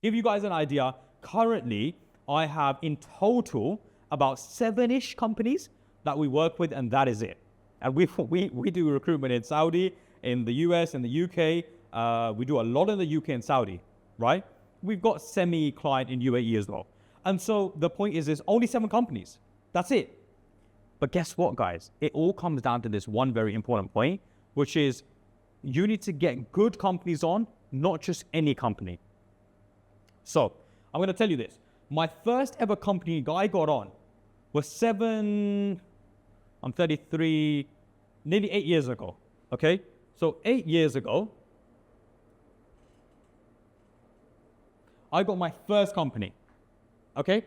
Give you guys an idea, currently, I have in total about 7-ish companies that we work with, and that is it. And we do recruitment in Saudi, in the US, in the UK. We do a lot in the UK and Saudi, right? We've got semi-client in UAE as well. And so the point is, there's only 7 companies. That's it. But guess what, guys? It all comes down to this one very important point, which is you need to get good companies on, not just any company. So I'm going to tell you this. My first ever company I got on was I'm 33, nearly 8 years ago, okay? So 8 years ago, I got my first company, okay?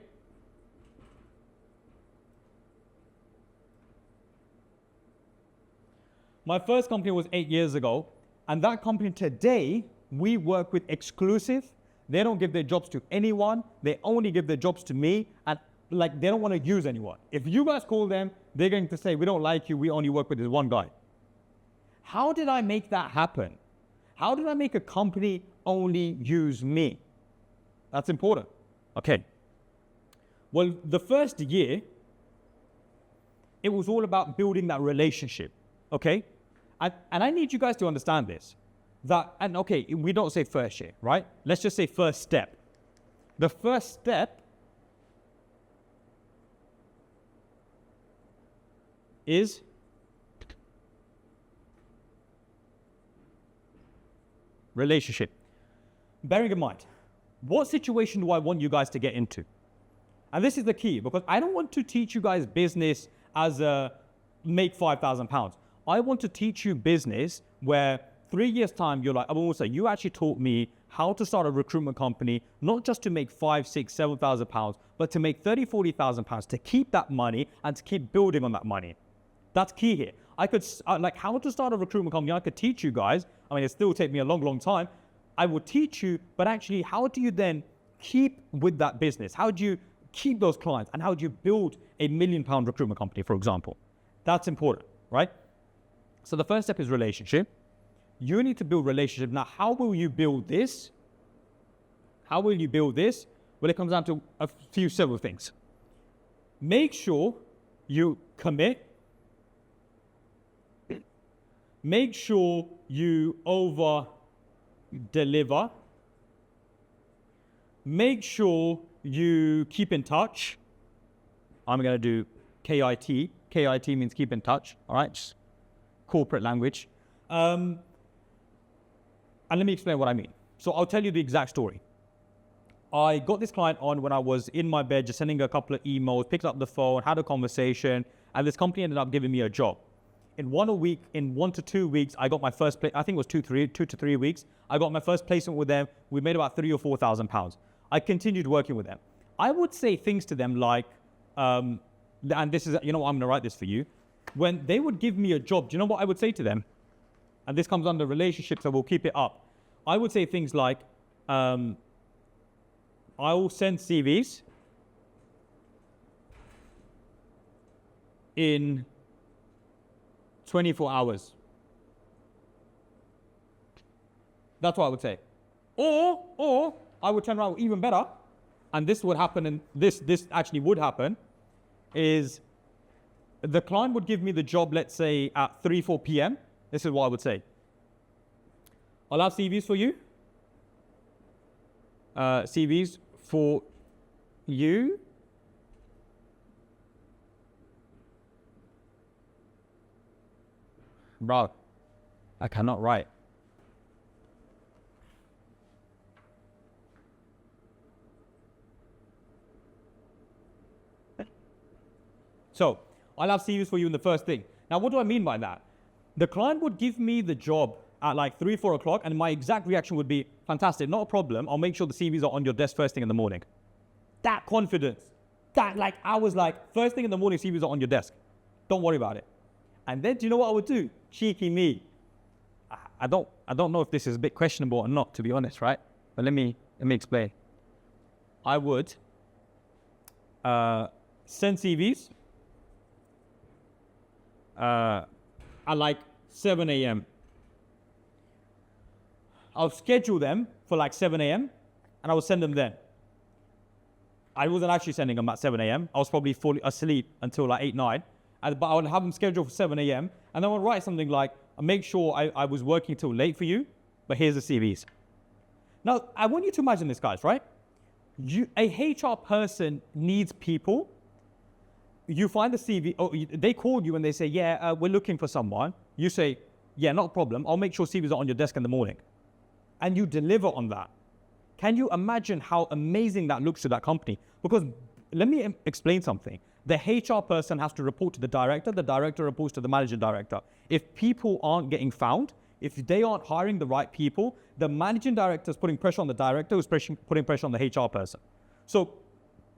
My first company was 8 years ago, and that company today, we work with exclusive. They don't give their jobs to anyone. They only give their jobs to me, and like they don't want to use anyone. If you guys call them, they're going to say, we don't like you, we only work with this one guy. How did I make that happen? How did I make a company only use me? That's important. Okay. Well, the first year, it was all about building that relationship, okay? And I need you guys to understand this. And okay, we don't say first year, right? Let's just say first step. The first step is relationship. Bearing in mind, what situation do I want you guys to get into? And this is the key, because I don't want to teach you guys business as a make £5,000. I want to teach you business where 3 years time, you're like, Abu Musa, you actually taught me how to start a recruitment company, not just to make 5, 6, 7,000 pounds, but to make 30, 40,000 pounds, to keep that money and to keep building on that money. That's key here. I could, like how to start a recruitment company, I could teach you guys. I mean, it still take me a long, long time. I would teach you, but actually, how do you then keep with that business? How do you keep those clients? And how do you build a £1 million recruitment company, for example? That's important, right? So the first step is relationship. You need to build relationship. Now, how will you build this? How will you build this? Well, it comes down to a few several things. Make sure you commit. Make sure you over deliver. Make sure you keep in touch. I'm going to do KIT. KIT means keep in touch, all right? Just corporate language. And let me explain what I mean. So I'll tell you the exact story. I got this client on when I was in my bed, just sending a couple of emails, picked up the phone, had a conversation, and this company ended up giving me a job. In 1 to 2 weeks, I got my first place. I think it was 2 to 3 weeks. I got my first placement with them. We made about £3,000 or £4,000. I continued working with them. I would say things to them like, and this is, you know what, I'm going to write this for you. When they would give me a job, do you know what I would say to them? And this comes under relationships, so we'll keep it up. I would say things like, I will send CVs in 24 hours. That's what I would say. Or I would turn around even better, and this would happen, and this actually would happen, is the client would give me the job, let's say at 3, 4 p.m. This is what I would say. I'll have CVs for you. CVs for you. Bro, I cannot write. So, I'll have CVs for you in the first thing. Now, what do I mean by that? The client would give me the job at like 3, 4 o'clock, and my exact reaction would be, fantastic, not a problem. I'll make sure the CVs are on your desk first thing in the morning. That confidence. That like, I was like, first thing in the morning, CVs are on your desk. Don't worry about it. And then, do you know what I would do? Cheeky me. I don't know if this is a bit questionable or not, to be honest, right? But let me explain. I would send CVs at like 7 a.m. I'll schedule them for like 7 a.m. and I would send them then. I wasn't actually sending them at 7 a.m. I was probably fully asleep until like 8, 9. But I would have them scheduled for 7 a.m. And then I would write something like, make sure I was working till late for you, but here's the CVs. Now, I want you to imagine this, guys, right? A HR person needs people. You find the CV, they call you and they say, yeah, we're looking for someone. You say, yeah, not a problem. I'll make sure CVs are on your desk in the morning. And you deliver on that. Can you imagine how amazing that looks to that company? Because let me explain something. The HR person has to report to the director reports to the managing director. If people aren't getting found, if they aren't hiring the right people, the managing director is putting pressure on the director who's putting pressure on the HR person. So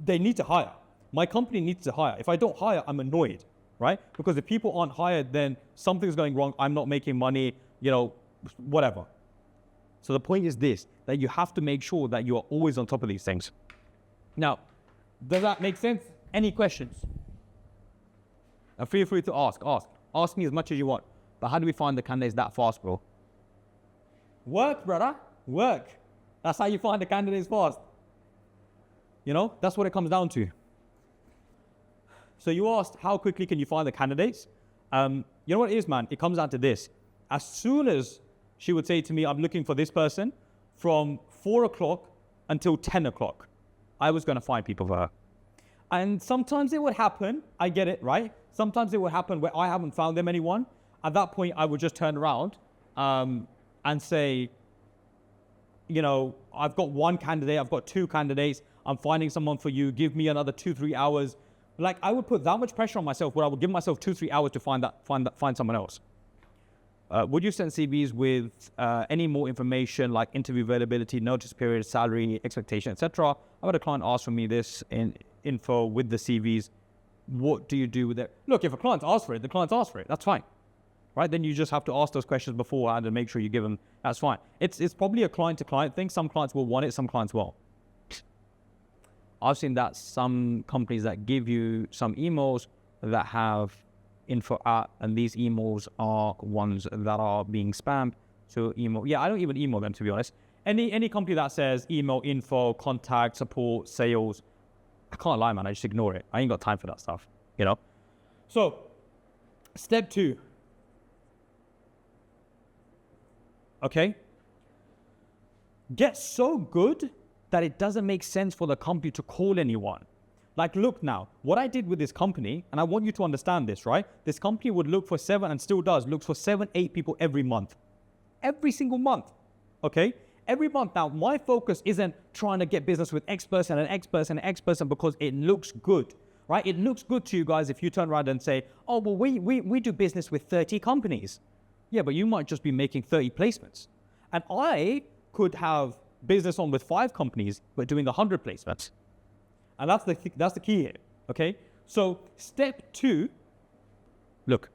they need to hire. My company needs to hire. If I don't hire, I'm annoyed, right? Because if people aren't hired, then something's going wrong. I'm not making money, whatever. So the point is this, that you have to make sure that you are always on top of these things. Now, does that make sense? Any questions? Now feel free to ask. Ask me as much as you want. But how do we find the candidates that fast, bro? Work, brother. Work. That's how you find the candidates fast. That's what it comes down to. So you asked, how quickly can you find the candidates? You know what it is, man? It comes down to this. As soon as she would say to me, I'm looking for this person, from 4 o'clock until 10 o'clock, I was going to find people for her. And sometimes it would happen, I get it, right? Sometimes it would happen where I haven't found them anyone. At that point, I would just turn around and say, I've got one candidate, I've got 2 candidates, I'm finding someone for you, give me another 2-3 hours. Like, I would put that much pressure on myself where I would give myself 2-3 hours to find someone else. Would you send CVs with any more information like interview availability, notice period, salary, expectation, etc.? I had a client ask for me this in info with the CVs. What do you do with it? Look, if a client asks for it, the client asks for it. That's fine, right? Then you just have to ask those questions beforehand and make sure you give them. That's fine. It's probably a client-to-client thing. Some clients will want it, some clients won't. I've seen that some companies that give you some emails that have info at, and these emails are ones that are being spammed. So email, I don't even email them, to be honest. Any company that says email info, contact, support, sales, I can't lie, man. I just ignore it. I ain't got time for that stuff, So, step 2. Okay? Get so good that it doesn't make sense for the company to call anyone. Like, look now, what I did with this company, and I want you to understand this, right? This company would look for 7, and still does, looks for 7, 8 people every month. Every single month, okay? Every month. Now, my focus isn't trying to get business with X person and X person and X person because it looks good, right? It looks good to you guys if you turn around and say, oh, well, we do business with 30 companies. Yeah, but you might just be making 30 placements. And I could have business on with 5 companies, but doing 100 placements. And that's the key here, okay? So step 2, look,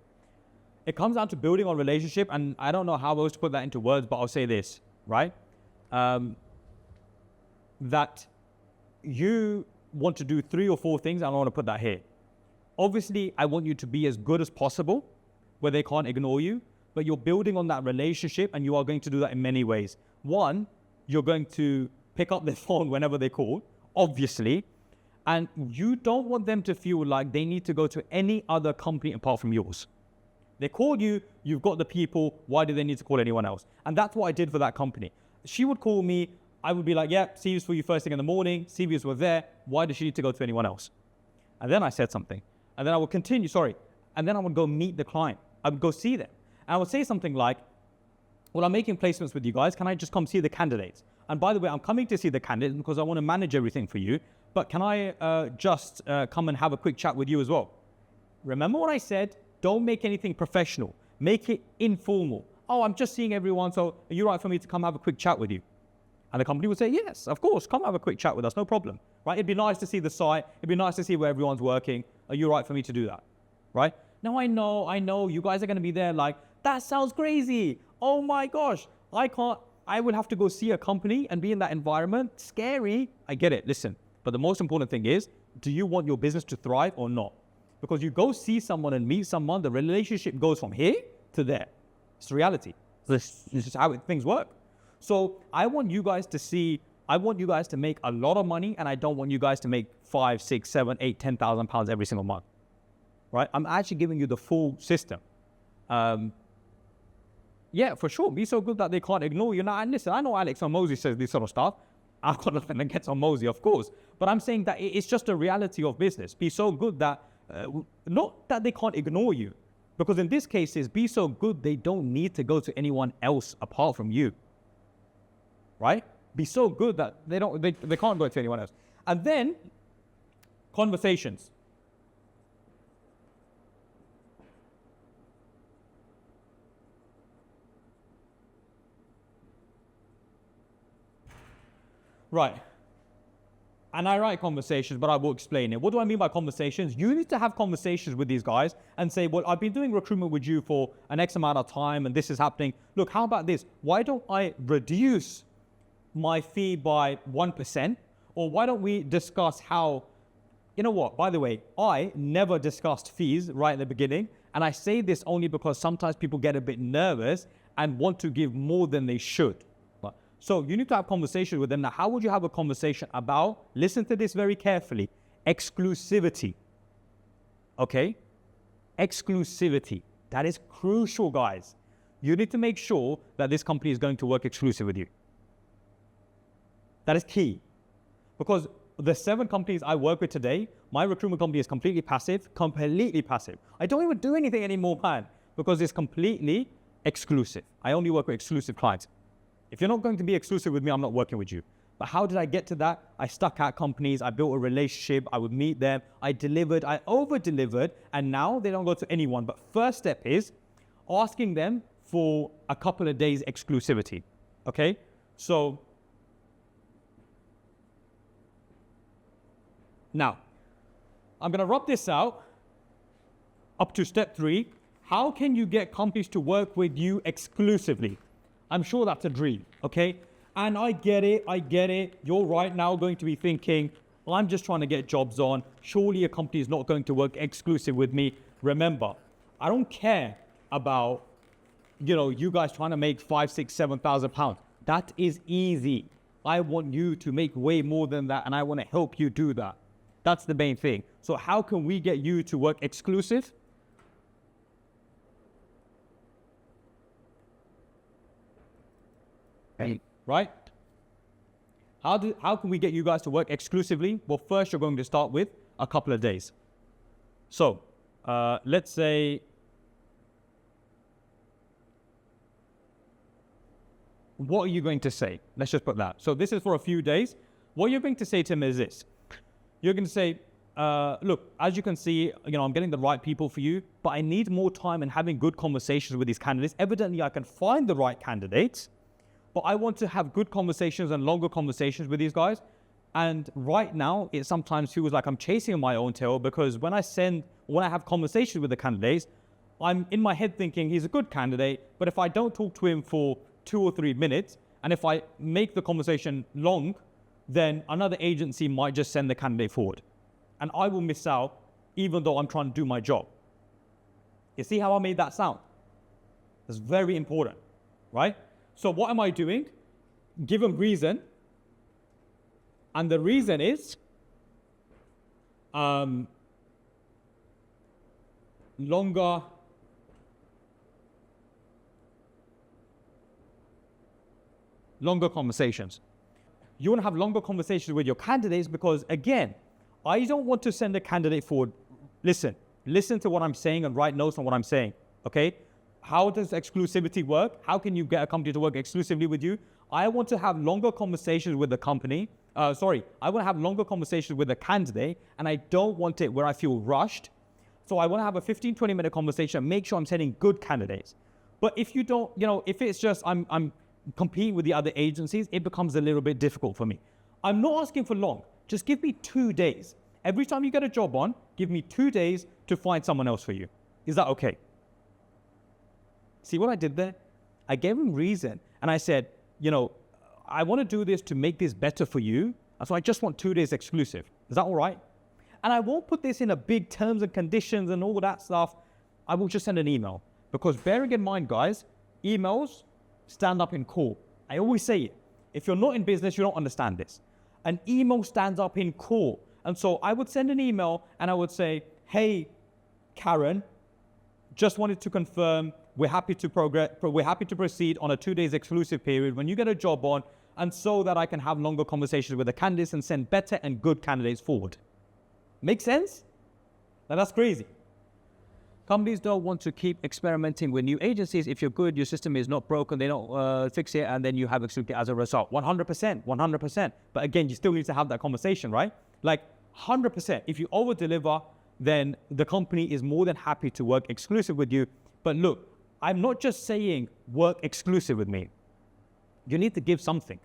it comes down to building on relationship, and I don't know how else to put that into words, but I'll say this, right? That you want to do 3 or 4 things, and I want to put that here. Obviously, I want you to be as good as possible, where they can't ignore you, but you're building on that relationship, and you are going to do that in many ways. 1, you're going to pick up their phone whenever they call, obviously, and you don't want them to feel like they need to go to any other company apart from yours. They called you, you've got the people, why do they need to call anyone else? And that's what I did for that company. She would call me, I would be like, yeah, CVs for you first thing in the morning, CVs were there, why does she need to go to anyone else? And then I said something, and then I would continue, and then I would go meet the client. I would go see them. And I would say something like, well, I'm making placements with you guys, can I just come see the candidates? And by the way, I'm coming to see the candidates because I want to manage everything for you, but can I just come and have a quick chat with you as well? Remember what I said? Don't make anything professional. Make it informal. Oh, I'm just seeing everyone, so are you right for me to come have a quick chat with you? And the company would say, yes, of course, come have a quick chat with us, no problem, right? It'd be nice to see the site. It'd be nice to see where everyone's working. Are you right for me to do that, right? Now, I know, you guys are going to be there like, that sounds crazy. Oh my gosh, I would have to go see a company and be in that environment. Scary. I get it, listen. But the most important thing is, do you want your business to thrive or not? Because you go see someone and meet someone, the relationship goes from here to there. It's reality. This is how things work. So I want you guys to see I want you guys to make a lot of money, and I don't want you guys to make 5, 6, 7, 8, 10,000 pounds every single month, right? I'm actually giving you the full system. Yeah, for sure. Be so good that they can't ignore you. Now, and listen, I know Alex Hormozy says this sort of stuff. I've got nothing against Hormozy, of course. But I'm saying that it's just a reality of business. Be so good that, not that they can't ignore you. Because in this case, be so good they don't need to go to anyone else apart from you. Right? Be so good that they can't go to anyone else. And then, conversations. Right. And I write conversations, but I will explain it. What do I mean by conversations? You need to have conversations with these guys and say, well, I've been doing recruitment with you for an X amount of time and this is happening. Look, how about this? Why don't I reduce my fee by 1%? Or why don't we discuss how, you know what, by the way, I never discussed fees right at the beginning. And I say this only because sometimes people get a bit nervous and want to give more than they should. So you need to have conversations with them. Now, how would you have a conversation about, listen to this very carefully, exclusivity, okay? Exclusivity, that is crucial, guys. You need to make sure that this company is going to work exclusive with you. That is key. Because the 7 companies I work with today, my recruitment company is completely passive, I don't even do anything anymore, man, because it's completely exclusive. I only work with exclusive clients. If you're not going to be exclusive with me, I'm not working with you. But how did I get to that? I stuck at companies, I built a relationship, I would meet them, I delivered, I over-delivered, and now they don't go to anyone. But first step is asking them for a couple of days exclusivity, okay? So, now, I'm gonna rub this out up to step 3. How can you get companies to work with you exclusively? I'm sure that's a dream, okay? And I get it. You're right now going to be thinking, well, I'm just trying to get jobs on. Surely a company is not going to work exclusive with me. Remember, I don't care about, you guys trying to make 5, 6, 7,000 pounds. That is easy. I want you to make way more than that, and I want to help you do that. That's the main thing. So how can we get you to work exclusive? Right? How can we get you guys to work exclusively? Well, first you're going to start with a couple of days. So let's say, what are you going to say? Let's just put that. So this is for a few days. What you're going to say to him is this. You're going to say, look, as you can see, I'm getting the right people for you, but I need more time and having good conversations with these candidates. Evidently, I can find the right candidates, but I want to have good conversations and longer conversations with these guys. And right now, it sometimes feels like I'm chasing my own tail, because when I have conversations with the candidates, I'm in my head thinking he's a good candidate, but if I don't talk to him for 2 or 3 minutes, and if I make the conversation long, then another agency might just send the candidate forward. And I will miss out, even though I'm trying to do my job. You see how I made that sound? That's very important, right? So what am I doing? Give them reason. And the reason is longer conversations. You want to have longer conversations with your candidates because, again, I don't want to send a candidate forward. Listen to what I'm saying and write notes on what I'm saying, okay? How does exclusivity work? How can you get a company to work exclusively with you? I want to have longer conversations with the company. I want to have longer conversations with the candidate, and I don't want it where I feel rushed. So I want to have a 15, 20-minute conversation and make sure I'm sending good candidates. But if you don't, if it's just I'm competing with the other agencies, it becomes a little bit difficult for me. I'm not asking for long. Just give me 2 days. Every time you get a job on, give me 2 days to find someone else for you. Is that okay? See what I did there? I gave him reason. And I said, I want to do this to make this better for you. So I just want 2 days exclusive. Is that all right? And I won't put this in a big terms and conditions and all that stuff. I will just send an email. Because bearing in mind, guys, emails stand up in court. I always say it. If you're not in business, you don't understand this. An email stands up in court. And so I would send an email and I would say, hey, Karen, just wanted to confirm we're happy to proceed on a 2 days exclusive period when you get a job on, and so that I can have longer conversations with the candidates and send better and good candidates forward. Make sense? Now that's crazy. Companies don't want to keep experimenting with new agencies. If you're good, your system is not broken, they don't fix it, and then you have exclusivity as a result. 100%. But again, you still need to have that conversation, right? Like 100%. If you over deliver, then the company is more than happy to work exclusive with you. But look, I'm not just saying work exclusive with me. You need to give something.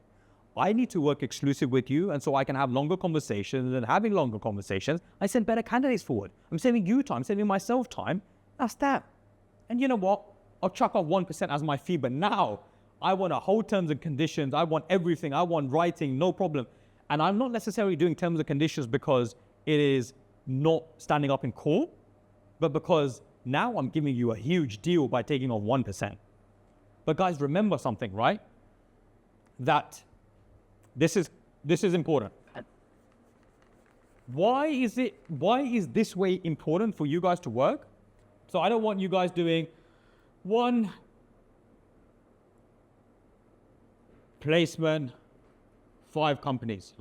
I need to work exclusive with you, and so I can have longer conversations, and having longer conversations, I send better candidates forward. I'm saving you time, I'm saving myself time. That's that. And you know what? I'll chuck off 1% as my fee, but now I want a whole terms and conditions. I want everything. I want writing, no problem. And I'm not necessarily doing terms and conditions because it is not standing up in court, but because now I'm giving you a huge deal by taking off 1%. But guys, remember something, right? That this is important. Why is this way important for you guys to work? So I don't want you guys doing one placement, 5 companies.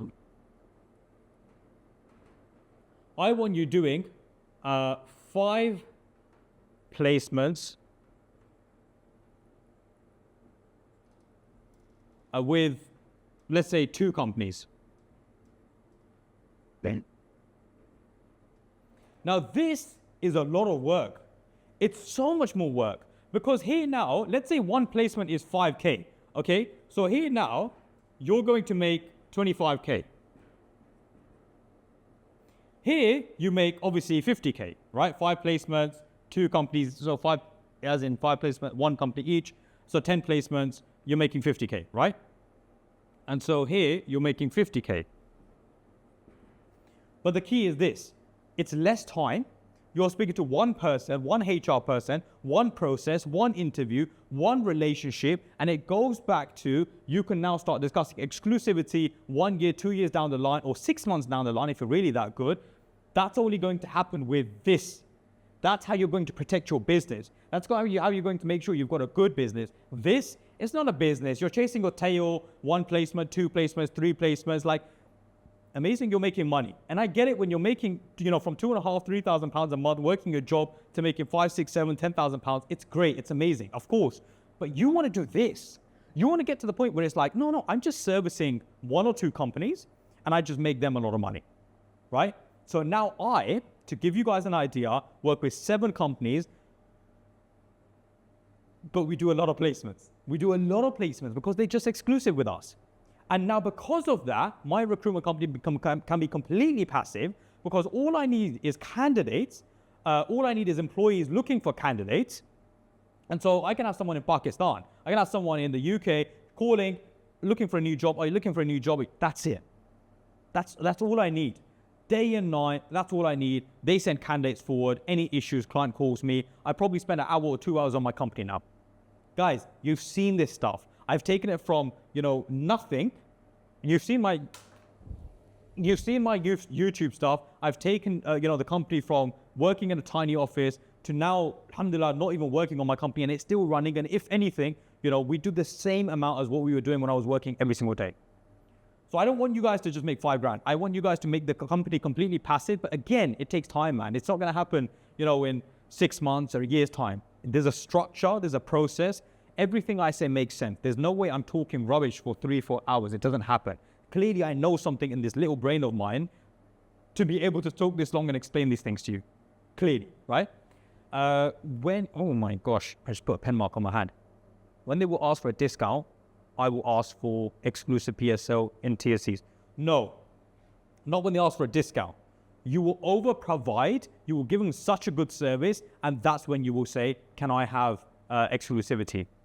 I want you doing 5 placements with, let's say, 2 companies. Now this is a lot of work. It's so much more work, because here now, let's say one placement is 5K, okay? So here now, you're going to make 25K. Here, you make obviously 50K, right? 5 placements, 2 companies, so 5, as in 5 placements, 1 company each. So 10 placements, you're making 50K, right? And so here, you're making 50K. But the key is this, it's less time. You're speaking to one person, one HR person, one process, one interview, one relationship, and it goes back to, you can now start discussing exclusivity 1 year, 2 years down the line, or 6 months down the line if you're really that good. That's only going to happen with this. That's how you're going to protect your business. That's how you're going to make sure you've got a good business. This is not a business. You're chasing your tail, 1 placement, 2 placements, 3 placements, like, amazing, you're making money. And I get it when you're making, from £2,500, £3,000 a month, working your job to making 5, 6, 7, £10,000. It's great, it's amazing, of course. But you want to do this. You want to get to the point where it's like, no, I'm just servicing 1 or 2 companies and I just make them a lot of money, right? So now to give you guys an idea, work with 7 companies, but we do a lot of placements. We do a lot of placements because they're just exclusive with us. And now because of that, my recruitment company can be completely passive, because all I need is candidates. All I need is employees looking for candidates. And so I can have someone in Pakistan. I can have someone in the UK calling, looking for a new job. Are you looking for a new job? That's it. That's all I need. Day and night, that's all I need. They send candidates forward. Any issues, client calls me. I probably spend an hour or 2 hours on my company now. Guys, you've seen this stuff. I've taken it from, nothing. You've seen my YouTube stuff. I've taken, the company from working in a tiny office to now, alhamdulillah, not even working on my company, and it's still running. And if anything, we do the same amount as what we were doing when I was working every single day. So I don't want you guys to just make $5,000. I want you guys to make the company completely passive. But again, it takes time, man. It's not going to happen, in 6 months or a year's time. There's a structure, there's a process. Everything I say makes sense. There's no way I'm talking rubbish for 3-4 hours. It doesn't happen. Clearly, I know something in this little brain of mine to be able to talk this long and explain these things to you. Clearly, right? Oh my gosh, I just put a pen mark on my hand. When they will ask for a discount, I will ask for exclusive PSL and TSCs. No, not when they ask for a discount. You will over-provide, you will give them such a good service, and that's when you will say, can I have exclusivity?